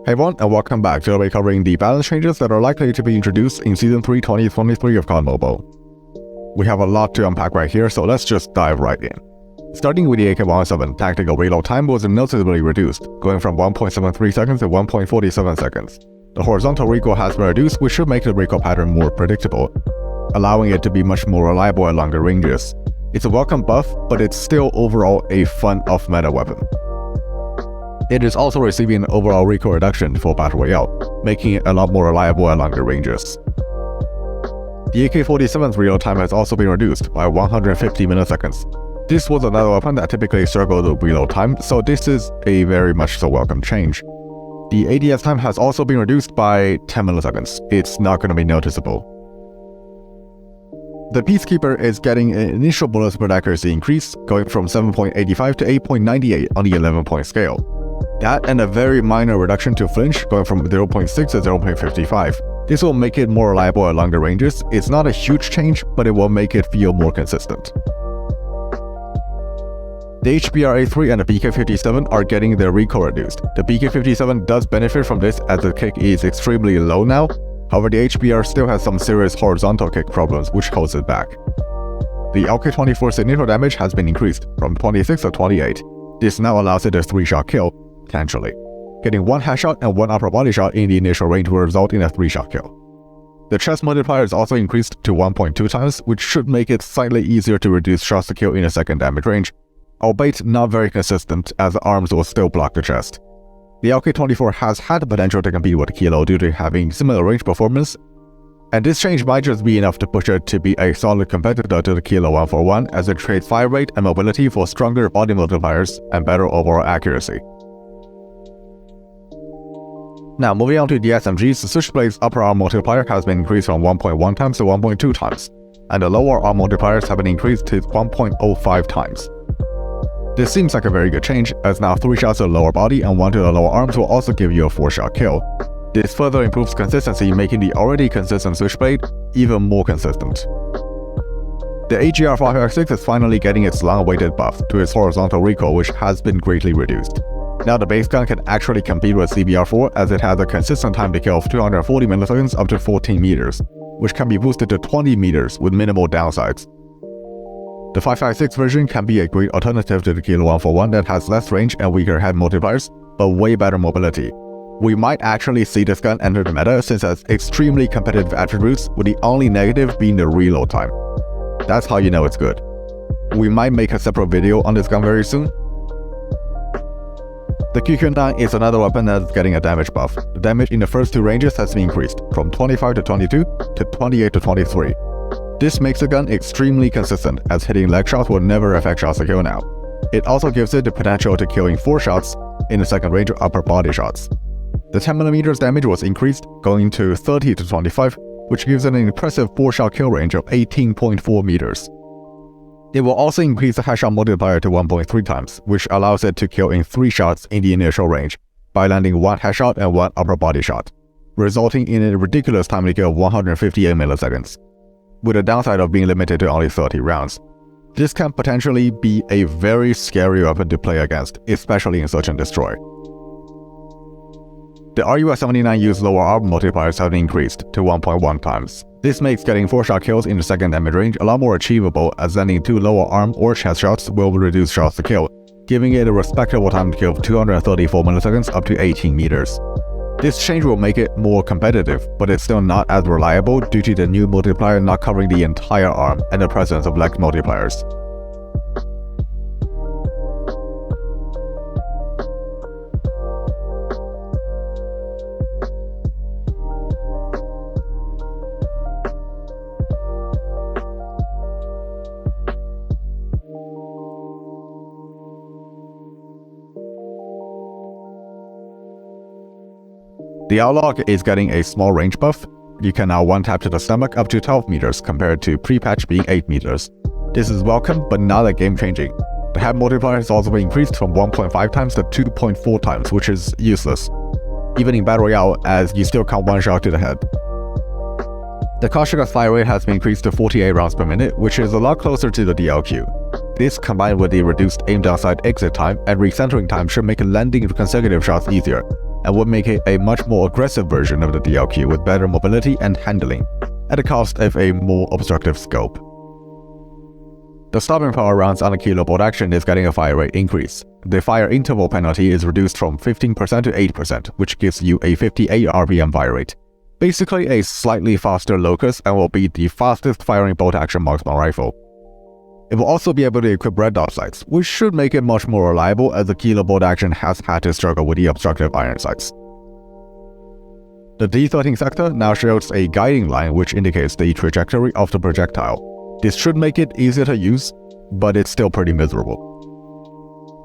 Hey everyone, and welcome back. Today we'll be covering the balance changes that are likely to be introduced in Season 3 2023 of COD Mobile. We have a lot to unpack right here, so let's just dive right in. Starting with the AK-107, tactical reload time was noticeably reduced, going from 1.73 seconds to 1.47 seconds. The horizontal recoil has been reduced, which should make the recoil pattern more predictable, allowing it to be much more reliable at longer ranges. It's a welcome buff, but it's still overall a fun off-meta weapon. It is also receiving an overall recoil reduction for Battle Royale, making it a lot more reliable at longer ranges. The AK-47's reload time has also been reduced by 150 milliseconds. This was another weapon that typically struggled with reload time, so this is a very much so welcome change. The ADS time has also been reduced by 10 milliseconds. It's not going to be noticeable. The Peacekeeper is getting an initial bullet spread accuracy increase, going from 7.85 to 8.98 on the 11-point scale. That and a very minor reduction to flinch, going from 0.6 to 0.55. This will make it more reliable at longer ranges. It's not a huge change, but it will make it feel more consistent. The H.I.V.E and the PK-57 are getting their recoil reduced. The PK-57 does benefit from this as the kick is extremely low now. However, the H.I.V.E still has some serious horizontal kick problems, which holds it back. The LK-24's initial damage has been increased from 26 to 28. This now allows it a 3-shot kill, potentially. Getting 1 headshot and 1 upper body shot in the initial range will result in a 3-shot kill. The chest multiplier is also increased to 1.2 times, which should make it slightly easier to reduce shots to kill in a second damage range, albeit not very consistent as the arms will still block the chest. The LK-24 has had the potential to compete with Kilo due to having similar range performance, and this change might just be enough to push it to be a solid competitor to the Kilo 141 as it trades fire rate and mobility for stronger body multipliers and better overall accuracy. Now moving on to the SMGs, the Switchblade's upper arm multiplier has been increased from 1.1 times to 1.2 times, and the lower arm multipliers have been increased to 1.05 times. This seems like a very good change, as now 3 shots to the lower body and 1 to the lower arms will also give you a 4-shot kill. This further improves consistency, making the already consistent Switchblade even more consistent. The AGR-556 is finally getting its long-awaited buff to its horizontal recoil, which has been greatly reduced. Now the base gun can actually compete with CBR4 as it has a consistent time to kill of 240 milliseconds up to 14 meters, which can be boosted to 20 meters with minimal downsides. The 556 version can be a great alternative to the Kilo 141 that has less range and weaker head multipliers, but way better mobility. We might actually see this gun enter the meta since it has extremely competitive attributes, with the only negative being the reload time. That's how you know it's good. We might make a separate video on this gun very soon. The QQ9 is another weapon that is getting a damage buff. The damage in the first 2 ranges has been increased from 25 to 22 to 28 to 23. This makes the gun extremely consistent, as hitting leg shots will never affect shots to kill now. It also gives it the potential to killing 4 shots in the second range of upper body shots. The 10mm damage was increased, going to 30 to 25, which gives it an impressive 4-shot kill range of 18.4 meters. It will also increase the headshot multiplier to 1.3 times, which allows it to kill in 3 shots in the initial range, by landing 1 headshot and 1 upper body shot, resulting in a ridiculous time to kill of 158 milliseconds, with a downside of being limited to only 30 rounds. This can potentially be a very scary weapon to play against, especially in Search and Destroy. The RUS-79U's lower arm multipliers have been increased to 1.1 times. This makes getting 4-shot kills in the second damage range a lot more achievable, as landing 2 lower arm or chest shots will reduce shots to kill, giving it a respectable time to kill of 234 milliseconds up to 18 meters. This change will make it more competitive, but it's still not as reliable due to the new multiplier not covering the entire arm and the presence of leg multipliers. The Outlaw is getting a small range buff. You can now 1-tap to the stomach up to 12 meters compared to pre-patch being 8 meters. This is welcome, but not that game-changing. The head multiplier has also been increased from 1.5 times to 2.4 times, which is useless, even in Battle Royale, as you still can't 1-shot to the head. The Koshka fire rate has been increased to 48 rounds per minute, which is a lot closer to the DLQ. This, combined with the reduced aim downside exit time and recentering time, should make landing consecutive shots easier. and would make it a much more aggressive version of the DLQ with better mobility and handling, at the cost of a more obstructive scope. The stopping power rounds on a kilo bolt action is getting a fire rate increase. The fire interval penalty is reduced from 15% to 8%, which gives you a 58 RPM fire rate. Basically a slightly faster locus and will be the fastest firing bolt action marksman rifle. It will also be able to equip red dot sights, which should make it much more reliable as the kilo bolt action has had to struggle with the obstructive iron sights. The D13 Sector now shows a guiding line which indicates the trajectory of the projectile. This should make it easier to use, but it's still pretty miserable.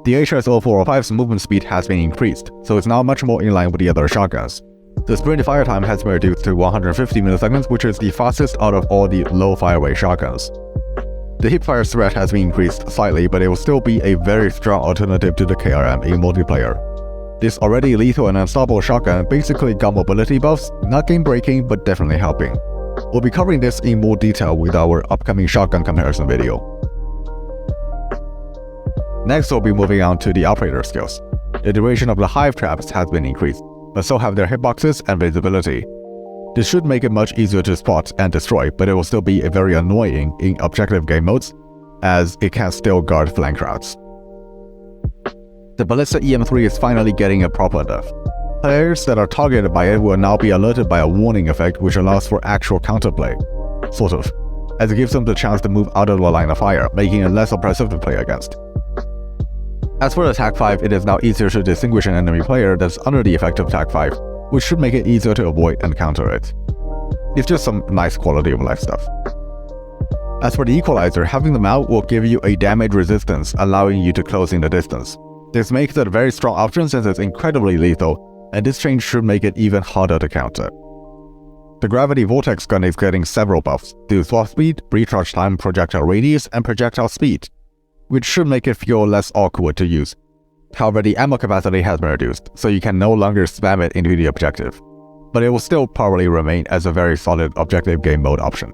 The HSO405's movement speed has been increased, so it's now much more in line with the other shotguns. The sprint fire time has been reduced to 150 milliseconds, which is the fastest out of all the low fire rate shotguns. The hipfire threat has been increased slightly, but it will still be a very strong alternative to the KRM in multiplayer. This already lethal and unstoppable shotgun basically got mobility buffs, not game breaking, but definitely helping. We'll be covering this in more detail with our upcoming shotgun comparison video. Next, we'll be moving on to the operator skills. The duration of the H.I.V.E traps has been increased, but so have their hitboxes and visibility. This should make it much easier to spot and destroy, but it will still be very annoying in objective game modes, as it can still guard flank routes. The Ballista EM3 is finally getting a proper nerf. Players that are targeted by it will now be alerted by a warning effect which allows for actual counterplay, sort of, as it gives them the chance to move out of the line of fire, making it less oppressive to play against. As for the TAC-5, it is now easier to distinguish an enemy player that's under the effect of TAC-5, which should make it easier to avoid and counter it. It's just some nice quality of life stuff. As for the Equalizer, having them out will give you a damage resistance, allowing you to close in the distance. This makes it a very strong option since it's incredibly lethal, and this change should make it even harder to counter. The Gravity Vortex Gun is getting several buffs to swap speed, recharge time, projectile radius, and projectile speed, which should make it feel less awkward to use. However, the ammo capacity has been reduced, so you can no longer spam it into the objective, but it will still probably remain as a very solid objective game mode option.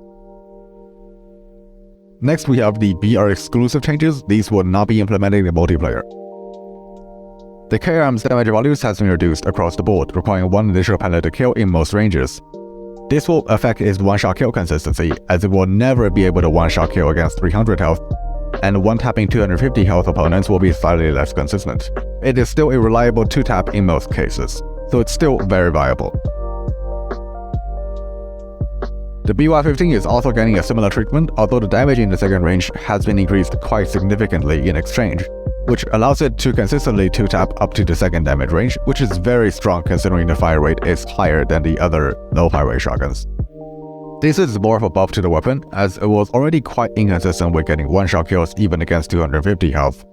Next, we have the BR exclusive changes. These will not be implemented in multiplayer. The KRM's damage values has been reduced across the board, requiring one additional pellet to kill in most ranges. This will affect its one-shot kill consistency, as it will never be able to one-shot kill against 300 health, and one-tapping 250 health opponents will be slightly less consistent. It is still a reliable 2-tap in most cases, so it's still very viable. The BY-15 is also getting a similar treatment, although the damage in the second range has been increased quite significantly in exchange, which allows it to consistently 2-tap up to the second damage range, which is very strong considering the fire rate is higher than the other low fire rate shotguns. This is more of a buff to the weapon, as it was already quite inconsistent with getting one-shot kills even against 250 health.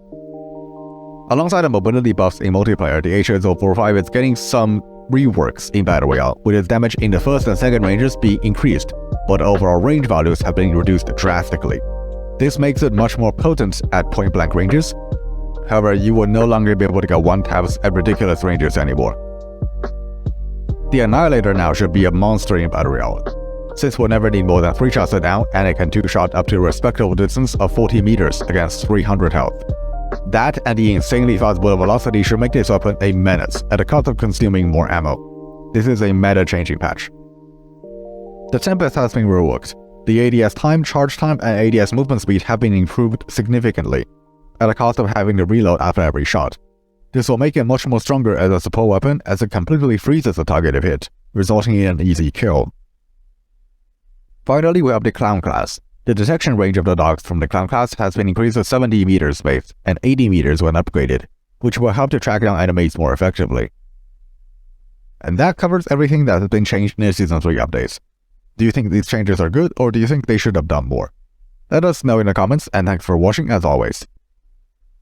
Alongside the mobility buffs in multiplayer, the H.I.V.E is getting some reworks in Battle Royale, with its damage in the first and second ranges being increased, but overall range values have been reduced drastically. This makes it much more potent at point-blank ranges. However, you will no longer be able to get one-taps at ridiculous ranges anymore. The Annihilator now should be a monster in Battle Royale, since we'll never need more than 3 shots down, and it can 2-shot up to a respectable distance of 40 meters against 300 health. That and the insanely fast bullet velocity should make this weapon a menace at the cost of consuming more ammo. This is a meta-changing patch. The Tempest has been reworked. The ADS time, charge time, and ADS movement speed have been improved significantly, at the cost of having to reload after every shot. This will make it much more stronger as a support weapon, as it completely freezes the target if hit, resulting in an easy kill. Finally, we have the Clown class. The detection range of the dogs from the Clown class has been increased to 70 meters base and 80 meters when upgraded, which will help to track down enemies more effectively. And that covers everything that has been changed in the Season 3 updates. Do you think these changes are good, or do you think they should have done more? Let us know in the comments, and thanks for watching as always.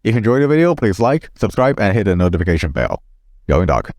If you enjoyed the video, please like, subscribe, and hit the notification bell. Going dog.